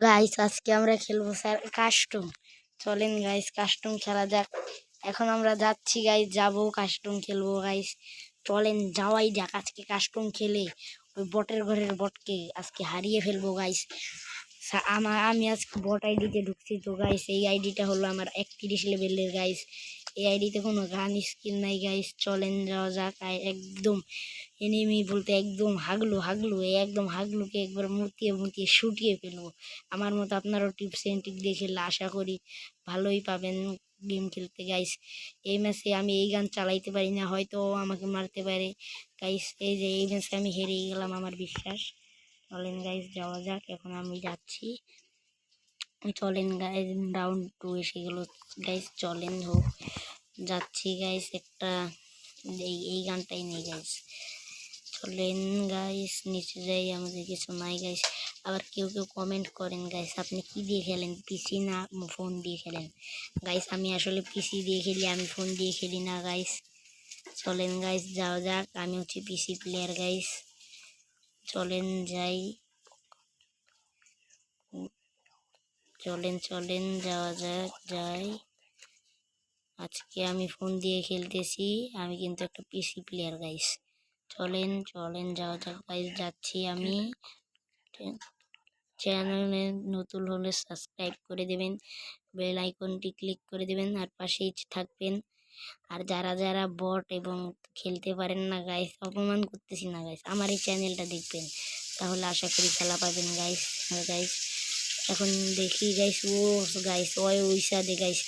Guys আজকে আমরা খেলবো স্যার কাস্টম। চলেন গাইস কাস্টম খেলা যাক। এখন আমরা যাচ্ছি গাইস, যাবো কাস্টম খেলবো গাইস। চলেন যাওয়াই যাক, আজকে কাস্টম খেলে ওই বটের ঘরের বটকে আজকে হারিয়ে ফেলবো গাইস। আমি আজকে বট আইডিতে ঢুকছি তো গাইস, এই আইডিটা হলো আমার 31 লেভেলের গাইস। এই আইডিতে কোনো গান স্কিল নাই গাইস। চলেন যাওয়া যাক। একদম এনিমি বলতে একদম হাগলু হাগলু, একদম হাগলুকে একবার মুতিয়ে মুতিয়ে শুটিয়ে ফেলবো। আমার মতো আপনারাও টিপস এন্ড ট্রিক দিয়ে খেললে আশা করি ভালোই পাবেন গেম খেলতে গাইস। এই ম্যাচে আমি এই গান চালাইতে পারি না, হয়তো আমাকে মারতে পারে গাইস। এই যে এই ম্যাচে আমি হেরে গেলাম আমার বিশ্বাস। চলেন গাইস যাওয়া যাক, এখন আমি যাচ্ছি। চলেন গাইস রাউন্ড 2 এসে গেল গাইস। চলেন হোক, যাচ্ছি গাইস। একটা এই গানটাই নেই গাইস। চলেন গাইস নিচে যাই, আমাদের কিছু নাই গাইস। আবার কেউ কেউ কমেন্ট করেন গাইস আপনি কি দিয়ে খেলেন, পিসি না ফোন দিয়ে খেলেন? গাইস আমি আসলে পিসি দিয়ে খেলি, আমি ফোন দিয়ে খেলি না গাইস। চলেন গাইস যাওয়া যাক, আমি হচ্ছে পিসি প্লেয়ার গাইস। চলেন যাই, চলেন চলেন যাওয়া যাক যাই। আজকে আমি ফোন দিয়ে খেলতেছি, আমি কিন্তু একটা পিসি প্লেয়ার গাইস। চলেন চলেন যাওয়া যাক গাইস, যাচ্ছি আমি। চ্যানেলে নতুন হলে সাবস্ক্রাইব করে দেবেন, বেল আইকনটি ক্লিক করে দেবেন আর পাশেই থাকবেন। আর যারা যারা বট এবং খেলতে পারেন না গাইস, অপমান করতেছি না গাইস, আমার এই চ্যানেলটা দেখবেন, তাহলে আশা করি খেলা পাবেন গাইস। গাইস এখন দেখি গাইস, ও গাইস ওই সাদে গাইস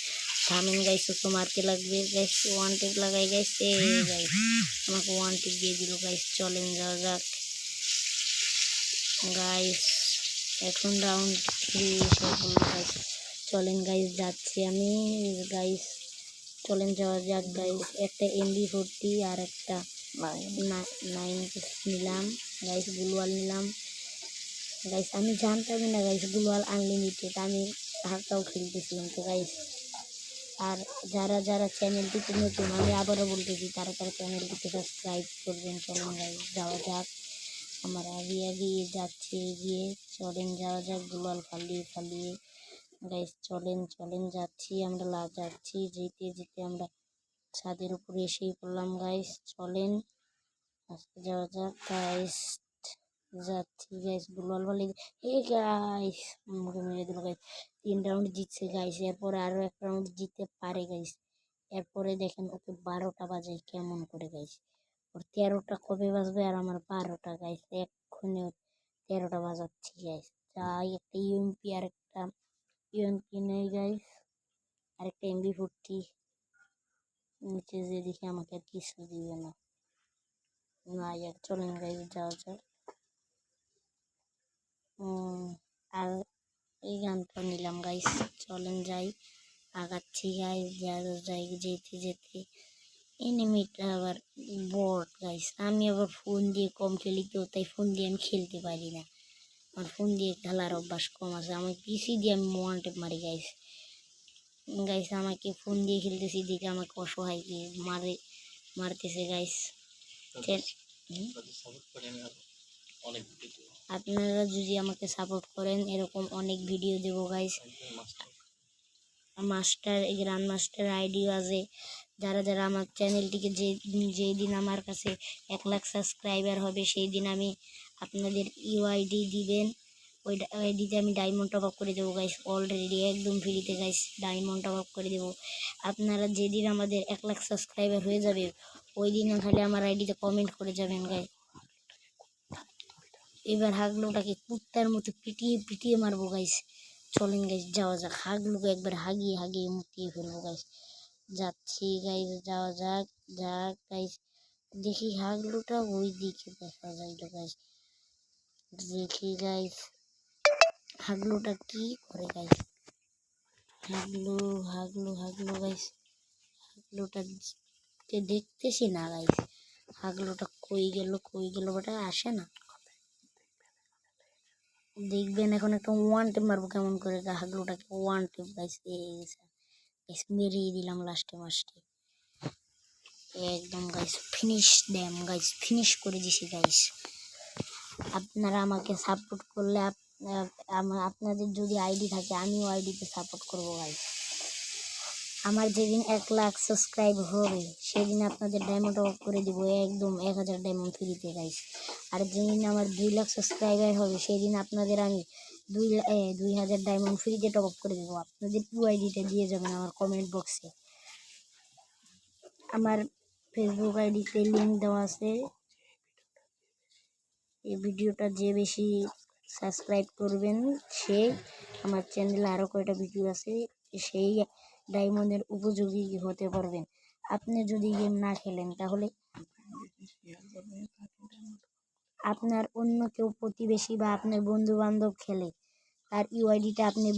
থামেন গাইস, তো মারতে লাগবে গাইস। ওয়ান টিপ লাগাই গাইস, এ গাইস আমাকে ওয়ান টিপ দিয়ে দিল গাইস। চলেন যাওয়া যাক গাইস, এখন রাউন্ড 3 এসে পড়লো গাইস। চলেন গাইস যাচ্ছি আমি গাইস। চলেন যাওয়া যাক গাইস। একটা MB40 আর একটা 9 নিলাম গাইস, গ্লোয়াল নিলাম গাইস। আমি জানতামই না গাইস গ্লোয়াল আনলিমিটেড, আমি হালকাও খেলতেছিলাম তো গাইস। আর যারা যারা চ্যানেলটিতে নতুন, আমি আবারও বলতেছি তারা তারা চ্যানেলটিকে সাবস্ক্রাইব করবেন। চলেন গাইস যাওয়া যাক, আমার আগে এগিয়ে যাচ্ছে এগিয়ে। চলেন যাওয়া যাক গ্লোয়াল ফালিয়ে ফালিয়ে গাইস। চলেন চলেন যাচ্ছি আমরা, যাচ্ছি যেতে যেতে আমরা ছাদের উপরে এসেই পড়লাম গাইস। চলেন আজকে যাওয়া যাক গাইস, যাচ্ছি গাইস। গ্লোয়াল ফালিয়ে এই গাইস আমাকে মেরে দিল গাইস। 3 রাউন্ড জিতছে গাইস, এরপরে আরো 1 রাউন্ড জিততে পারে গাইস। এরপরে দেখেন ওকে 12টা বাজে কেমন করে গাইস, ওর 13টা কবে বাজবে আর আমার 12টা গাইস। এক্ষুনি 13টা বাজাচ্ছি গাইস। যাই একটা ইউএমপি আর একটা ইউএমপি নেই গাইস, আর একটা MB40 নিচে যে দেখি আমাকে আর কিছু দিবে না। চলেন গাইস যাওয়া যাক। আর এই গানটা নিলাম গাইস। চলেন যাই, আগাচ্ছি গাইস। যাই যেতে যেতে এনিমিটা আবার বট গাইস। আমি আবার ফোন দিয়ে কম খেলি তো, তাই ফোন দিয়ে আমি খেলতে পারি না, আমার ফোন দিয়ে খেলার অভ্যাস কম আছে। আমি পিসি দিয়ে আমি ওয়ান টেপ মারি গাইস। গাইস আমাকে ফোন দিয়ে খেলতেছি দেখে আমাকে অসহায় মারতেছে গাইস। আপনারা যদি আমাকে সাপোর্ট করেন এরকম অনেক ভিডিও দেবো গাইস। মাস্টার গ্র্যান্ড মাস্টার আইডিও আছে। যারা যারা আমার চ্যানেলটিকে যেদিন আমার কাছে 1 লাখ সাবস্ক্রাইবার হবে সেই দিন আমি আপনাদের ইউআইডি দিবেন, ওই আইডিতে আমি ডায়মন্ড টপ আপ করে দেবো গাইস। অলরেডি একদম ফ্রিতে গাইস ডায়মন্ড টপ আপ করে দেবো। আপনারা যেদিন আমাদের 1 লাখ সাবস্ক্রাইবার হয়ে যাবে ওই দিন খালি আমার আইডিতে কমেন্ট করে যাবেন গাইস। এবার হাগলুটাকে কুত্তার মতো পিটিয়ে পিটিয়ে মারবো গাইস। চলেন গাইস যাওয়া যাক, হাগলুকে একবার হাগিয়ে হাগিয়ে মুতিয়ে ফেলবো গাইস। যাচ্ছি গাইস যাওয়া যাক যাক গাইস। দেখি হাগলুটা ওই দিকে দেখা যাইলো গাইস, দেখি গাইস হাগলুটা কি করে গাইস। হাগলু হাগলু হাগলু গাইস, হাগলুটা দেখতেছি না গাইস। হাগলুটা কই গেল ওটা আসে না, দেখবেন এখন একটা ওয়ান টিপ মারবো কেমন করে হাগলুটাকে। ওয়ান টিপ গাইস, গাইস মেরেই দিলাম লাস্টে মাস্টে একদম guys. Finish them guys, finish করে দিছি গাইস। আপনারা আমাকে সাপোর্ট করলে আপনাদের যদি আইডি থাকে আমিও আইডিতে সাপোর্ট করবো গাইস। আমার যেদিন 1 লাখ সাবস্ক্রাইব হবে সেদিন আপনাদের ডায়মন্ড টপ করে দিব একদম 1000 ডায়মন্ড ফ্রিতে গাইস। আর যেদিন আমার 2 লাখ সাবস্ক্রাইবার হবে সেদিন আপনাদের আমি 2000 ডায়মন্ড ফ্রিতে টপ আপ করে দেবো। আপনাদের আইডিটা দিয়ে যাবেন আমার কমেন্ট বক্সে। আমার ফেসবুক আইডিতে লিঙ্ক দেওয়া আছে। এই ভিডিওটা যে বেশি সাবস্ক্রাইব করবেন সে আমার চ্যানেলে আরও কয়টা ভিডিও আছে সেই ডায়মন্ডের উপযোগী হতে পারবেন। আপনি যদি গেম না খেলেন তাহলে আপনার অন্য কেউ প্রতিবেশী বা আপনার বন্ধু বান্ধব খেলে তার ইউআইডিটা আপনি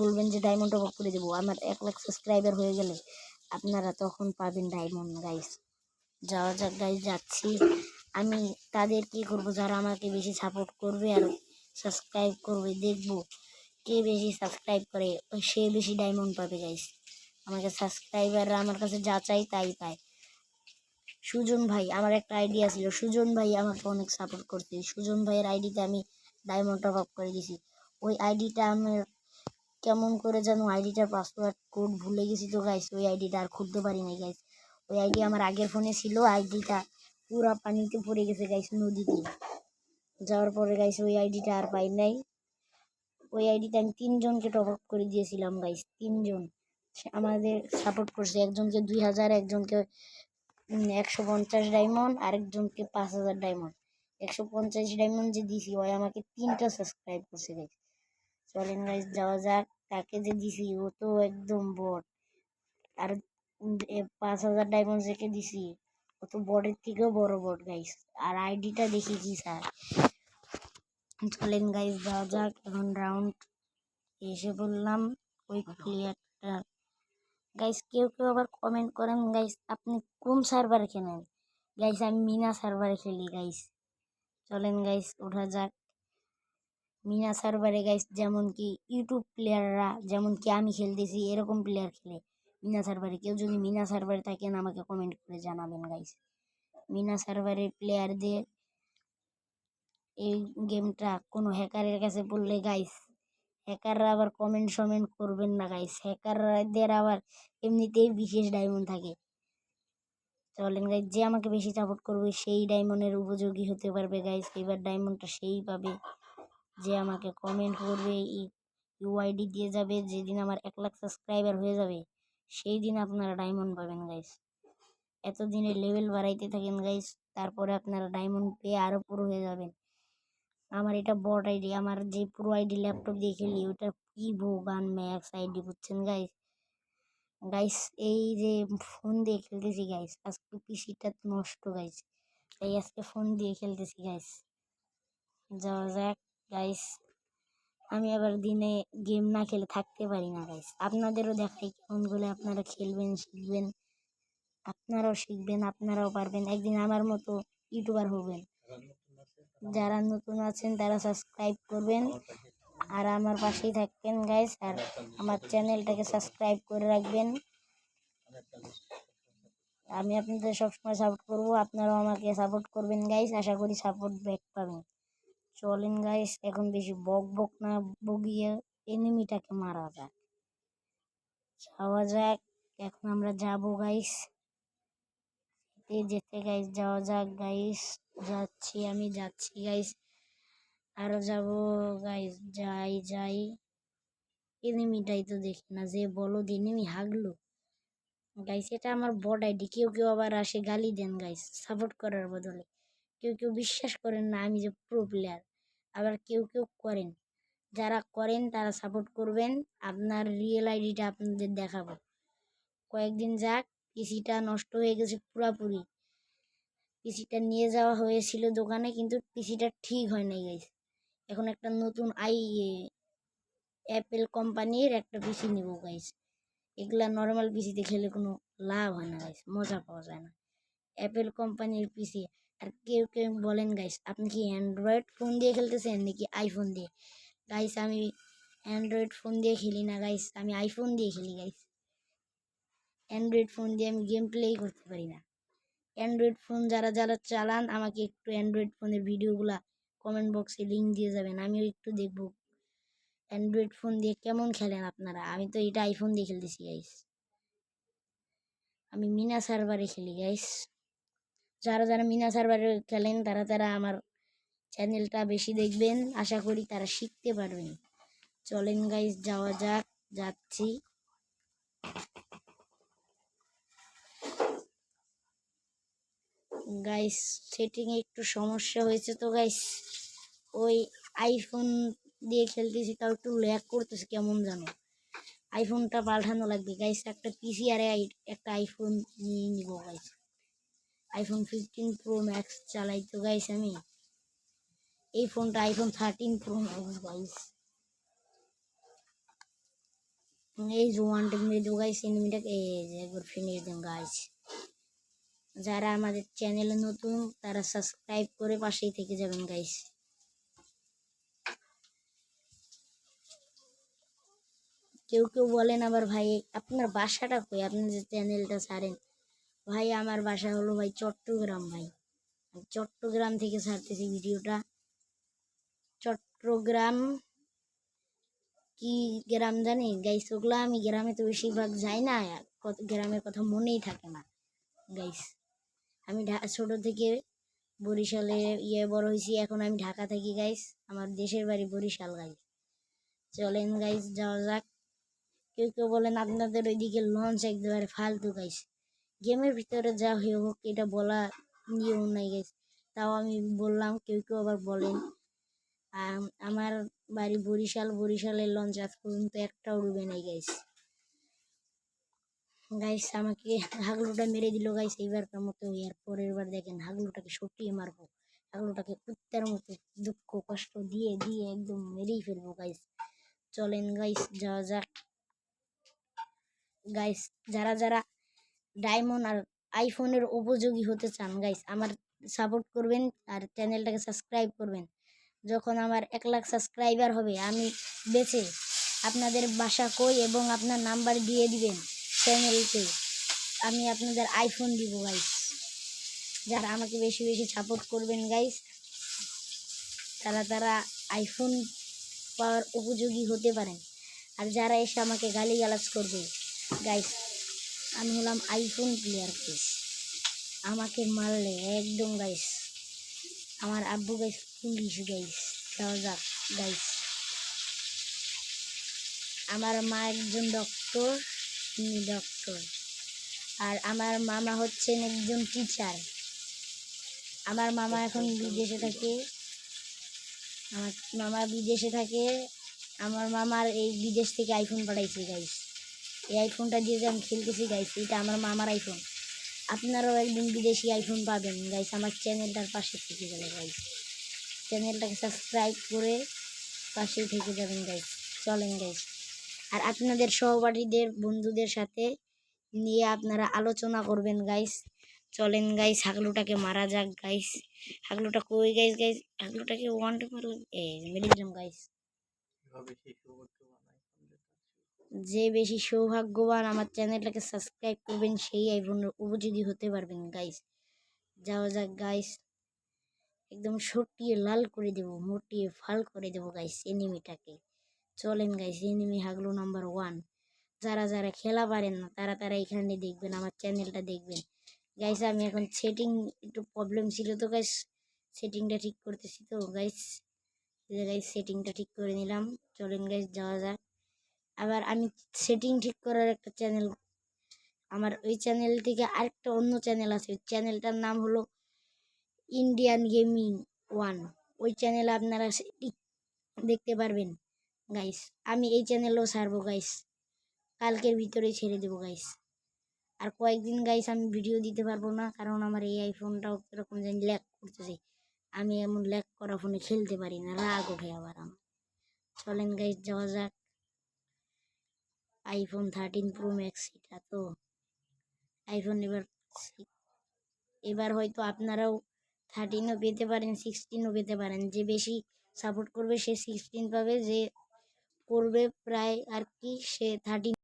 বলবেন যে ডায়মন্ড টপ আপ করে দেবো। আমার 1 লাখ সাবস্ক্রাইবার হয়ে গেলে আপনারা তখন পাবেন ডায়মন্ড গাইস। যাওয়া যাক গাইস, যাচ্ছি। আমি তাদের কি করব যারা আমাকে বেশি সাপোর্ট করবে আর সাবস্ক্রাইব করবে, দেখবো কে বেশি সাবস্ক্রাইব করে সে বেশি ডায়মন্ড পাবে গাইস। আমাকে সাবস্ক্রাইবাররা আমার কাছে যা চাই তাই পায়। সুজন ভাই, আমার একটা আইডিয়া ছিল, সুজন ভাই আমাকে অনেক সাপোর্ট করছে। সুজন ভাইয়ের আইডিতে আমি ডায়মন্ড টপ আপ করে দিছি। ওই আইডিটা আমার কেমন করে যেন আইডিটার পাসওয়ার্ড কোড ভুলে গেছি তো গাইস, ওই আইডিটা আর খুলতে পারি নাই গাইস। ওই আইডি আমার আগের ফোনে ছিল, আইডিটা পুরা পানিতে পড়ে গেছে গাইস, নদীতে যাওয়ার পরে গাইস ওই আইডিটা আর পাই নাই। ওই আইডিতে আমি 3জনকে টপ আপ করে দিয়েছিলাম গাইস, 3জন আমাদের সাপোর্ট করছে। একজনকে 2000, একজনকে 150 ডায়মন্ড, আরেকজনকে 5000 ডায়মন্ড। 150 ডায়মন্ড যে দিছি ওই আমাকে 3টা সাবস্ক্রাইব করছে গাইস। চলেন গাইস যাওয়া যাক। তাকে যে দিছি ও তো একদম বট। আর 5000 ডায়মন্ড যেকে দিছি ও তো বটের থেকেও বড় বট গাইস। আর আইডিটা দেখি কি স্যার। চলেন গাইস যাওয়া যাক। এখন রাউন্ড এসে বললাম ওই প্লেয়ারটা। গাইস কেউ আবার কমেন্ট করেন গাইস আপনি কোন সার্ভারে খেলেন। গাইস আমি মিনা সার্ভারে খেলি গাইস। চলেন গাইস ওঠা যাক মিনা সার্ভারে গাইস। যেমন কি ইউটিউব প্লেয়াররা যেমন কি আমি খেলতেছি এরকম প্লেয়ার খেলে মিনা সার্ভারে। কেউ যদি মিনা সার্ভারে থাকেন আমাকে কমেন্ট করে জানাবেন গাইস। মিনা সার্ভারের প্লেয়ারদের এই গেমটা কোনো হ্যাকারের কাছে পড়লে গাইস হ্যাকাররা আবার কমেন্ট করবেন না গাইস। হ্যাকারদের আবার এমনিতেই বিশেষ ডায়মন্ড থাকে। চলেন গাইস যে আমাকে বেশি সাপোর্ট করবে সেই ডায়মন্ডের উপযোগী হতে পারবে গাইস। এবার ডায়মন্ডটা সেই পাবে যে আমাকে কমেন্ট করবে, ইউআইডি দিয়ে যাবে। যেদিন আমার 1 লাখ সাবস্ক্রাইবার হয়ে যাবে সেই দিন আপনারা ডায়মন্ড পাবেন গাইস। এতদিনে লেভেল বাড়াইতে থাকেন গাইস, তারপরে আপনারা ডায়মন্ড পেয়ে আরো পুরো হয়ে যাবেন। আমার এটা বট আইডি, আমার যে পুরো আইডি ল্যাপটপ দিয়ে খেলি ওটা ইভো গান ম্যাক্স আইডি, বুঝছেন গাইস। গাইস এই যে ফোন দিয়ে খেলতেছি গাইস, আজকে পিসিটা নষ্ট গাইস, তাই আজকে ফোন দিয়ে খেলতেছি গাইস। যাওয়া যাক গাইস। আমি আবার দিনে গেম না খেলে থাকতে পারি না গাইস। আপনাদেরও দেখাই কেমন বলে আপনারা খেলবেন, শিখবেন। আপনারাও শিখবেন, আপনারাও পারবেন, একদিন আমার মতো ইউটিউবার হবেন। যারা নতুন আছেন তারা সাবস্ক্রাইব করবেন আর আমার পাশেই থাকবেন গাইস। আর আমার চ্যানেলটাকে সাবস্ক্রাইব করে রাখবেন। আমি আপনাদের সবসময় সাপোর্ট করব, আপনারাও আমাকে সাপোর্ট করবেন গাইস। আশা করি সাপোর্ট ব্যাক পাবেন। চলেন গাইস এখন বেশি বক না বগিয়ে এনিমিটাকে মারা যাক। যাওয়া যাক। এখন আমরা যাব গাইস, যেতে গাইস যাওয়া যাক গাইস। আমি যাচ্ছি গাইস, আরো যাব গাইস। যাই এনিমিটাই তো দেখি না, যে বলো এনিমি হাগলো গাইস। এটা আমার বট আইডি। কেউ আবার আসে গালি দেন গাইস সাপোর্ট করার বদলে। কেউ বিশ্বাস করেন না আমি যে প্রো প্লেয়ার, আবার কেউ করেন। যারা করেন তারা সাপোর্ট করবেন, আপনার রিয়েল আইডিটা আপনাদের দেখাবো। কয়েকদিন যাক, পিসিটা নষ্ট হয়ে গেছে পুরাপুরি। পিসিটা নিয়ে যাওয়া হয়েছিল দোকানে কিন্তু পিসিটা ঠিক হয় নাই গাইস। এখন একটা নতুন অ্যাপেল কোম্পানির একটা পিসি নিব গাইস। এগুলা নর্মাল পিসিতে খেলে কোনো লাভ হয় না গাইস, মজা পাওয়া যায় না। অ্যাপেল কোম্পানির পিসি। আর কেউ বলেন গাইস আপনি কি অ্যান্ড্রয়েড ফোন দিয়ে খেলতেছেন নাকি আইফোন দিয়ে। গাইস আমি অ্যান্ড্রয়েড ফোন দিয়ে খেলি না গাইস, আমি আইফোন দিয়ে খেলি গাইস। অ্যান্ড্রয়েড ফোন দিয়ে আমি গেম প্লেই করতে পারি না। অ্যান্ড্রয়েড ফোন যারা চালান আমাকে একটু অ্যান্ড্রয়েড ফোনের ভিডিওগুলা কমেন্ট বক্সে লিঙ্ক দিয়ে যাবেন, আমিও একটু দেখবো অ্যান্ড্রয়েড ফোন দিয়ে কেমন খেলেন আপনারা। আমি তো এটা আইফোন দিয়ে খেলতেছি গাইস, আমি মিনা সার্ভারে খেলি গাইস। যারা যারা মিনা সার্ভারে খেলেন তারা তারা আমার চ্যানেলটা বেশি দেখবেন, আশা করি তারা শিখতে পারবেন। চলেন গাইস যাওয়া যাক, যাচ্ছি। গাইস সেটিং এ একটু সমস্যা হয়েছে তো গাইস, ওই আইফোন দিয়ে খেলতেছি তাও একটু ল্যাগ করতেছে কেমন জানো। আইফোনটা পাল্টানো লাগবে গাইস, একটা পিসি আর একটা আইফোন নিয়ে নিব গাইস। আইফোন 15 প্রো ম্যাক্স চালাই তো গাইস আমি। এই ফোনটা আইফোন 13 প্রো ম্যাক্স গাইস। এই যে ওয়ান টেক মেরে দেবো গাইস, এনিমিটাকে এই যে একবার ফিনিশ দেন গাইস। যারা আমাদের চ্যানেলে নতুন তারা সাবস্ক্রাইব করে পাশেই থেকে যাবেন গাইস। কেউ কেউ বলেন আবার ভাই আপনার বাসাটা কই, আপনি যে চ্যানেলটা ছাড়েন। ভাই আমার বাসা হলো ভাই চট্টগ্রাম ভাই, চট্টগ্রাম থেকে ছাড়তেছি ভিডিওটা। চট্টগ্রাম কি গ্রাম জানি গাইস, ওগুলো আমি গ্রামে তো বেশিরভাগ যাই না, গ্রামের কথা মনেই থাকে না গাইস। আমি ছোট থেকে বরিশালে বড় হয়েছি, এখন আমি ঢাকা থাকি গাইস, আমার দেশের বাড়ি বরিশাল গাইস। চলেন গাইস যাওয়া যাক। কেউ কেউ বলেন আপনাদের ওইদিকে লঞ্চ একবারে ফালতু গাইস, গেমের ভিতরে যা হয়ে হোক এটা বলা নিয়ম নাই গাইস, তাও আমি বললাম। কেউ কেউ আবার বলেন আমার বাড়ি বরিশাল, বরিশালের লঞ্চ আজ পর্যন্ত একটাও ডুবে নাই গাইস। গাইস আমাকে হাগলুটা মেরে দিল গাইস এইবারকার মতো, এর পরের বার দেখেন হাগলুটাকে সটিয়ে মারবো, হাগলুটাকে কুত্তার মতো দুঃখ কষ্ট দিয়ে দিয়ে একদম মেরেই ফেলবো গাইস। চলেন গাইস যাওয়া যাক। গাইস যারা যারা ডায়মন্ড আর আইফোনের উপযোগী হতে চান গাইস আমার সাপোর্ট করবেন আর চ্যানেলটাকে সাবস্ক্রাইব করবেন। যখন আমার 1 লাখ সাবস্ক্রাইবার হবে আমি বেছে আপনাদের বাসা কই এবং আপনার নাম্বার দিয়ে দিবেন চ্যানেলতে, আমি আপনাদের আইফোন দিব গাইস। যারা আমাকে বেশি বেশি সাপোর্ট করবেন গাইস তারা তারা আইফোন পাওয়ার উপযোগী হতে পারেন। আর যারা এসে আমাকে গালিগালাজ করবে গাইস, আমি হলাম আইফোন প্লেয়ার গাইস, আমাকে মারলে একদম গাইস আমার আব্বু গাইস পুলিশ গাইস। যাওয়া যাক গাইস। আমার মা একজন ডক্টর, ডক্টর, আর আমার মামা হচ্ছেন একজন টিচার। আমার মামা এখন বিদেশে থাকে, আমার মামা বিদেশে থাকে। আমার মামার এই বিদেশ থেকে আইফোন পাঠাইছে গাইস, এই আইফোনটা দিয়ে যে আমি খেলতেছি গাইস এটা আমার মামার আইফোন। আপনারাও একদিন বিদেশি আইফোন পাবেন গাইস আমার চ্যানেলটার পাশে থেকে গেলে গাইস, চ্যানেলটাকে সাবস্ক্রাইব করে পাশেই থেকে যাবেন গাইস। চলেন গাইস, আর আপনাদের সহপাঠীদের বন্ধুদের সাথে নিয়ে আপনারা আলোচনা করবেন গাইস। চলেন গাইস হাগলুটাকে মারা যাক গাইস। হাগলুটা কই গাইস, গাইস হাগলুটাকে ওয়ান টু মারলাম, মেরে দিলাম গাইস। যে বেশি সৌভাগ্যবান আমার চ্যানেলটাকে সাবস্ক্রাইব করবেন সেই আইফোনের উপযোগী হতে পারবেন গাইস। যাওয়া যাক গাইস, একদম সটিয়ে লাল করে দেব, মোটিয়ে ফাল করে দেব গাইস এনিমিটাকে। চলেন গাইস এনিমি হাগলু নাম্বার 1। যারা যারা খেলা পারেন না তারা তারা এখানে দেখবেন, আমার চ্যানেলটা দেখবেন গাইস। আমি এখন সেটিং একটু প্রবলেম ছিল তো গাইস, সেটিংটা ঠিক করতেছি তো গাইস, গাইস সেটিংটা ঠিক করে নিলাম। চলেন গাইস যাওয়া যাক। আবার আমি সেটিং ঠিক করার একটা চ্যানেল, আমার ওই চ্যানেল থেকে আরেকটা অন্য চ্যানেল আছে, চ্যানেলটার নাম হলো ইন্ডিয়ান গেমিং 1। ওই চ্যানেলে আপনারা দেখতে পারবেন গাইস। আমি এই চ্যানেলও ছাড়বো গাইস, কালকের ভিতরেই ছেড়ে দেবো গাইস। আর কয়েকদিন গাইস আমি ভিডিও দিতে পারবো না, কারণ আমার এই আইফোনটাও এরকম জানি ল্যাগ করতেছে, আমি এমন ল্যাগ করা ফোনে খেলতে পারি না, রাগ ওঠে আবার আমার। চলেন গাইস যাওয়া যাক। আইফোন 13 প্রো ম্যাক্স এটা তো আইফোন, এবার হয়তো আপনারাও 13ও পেতে পারেন, 16ও পেতে পারেন। যে বেশি সাপোর্ট করবে সে 16 পাবে, যে করবে প্রায় আর কি সে 13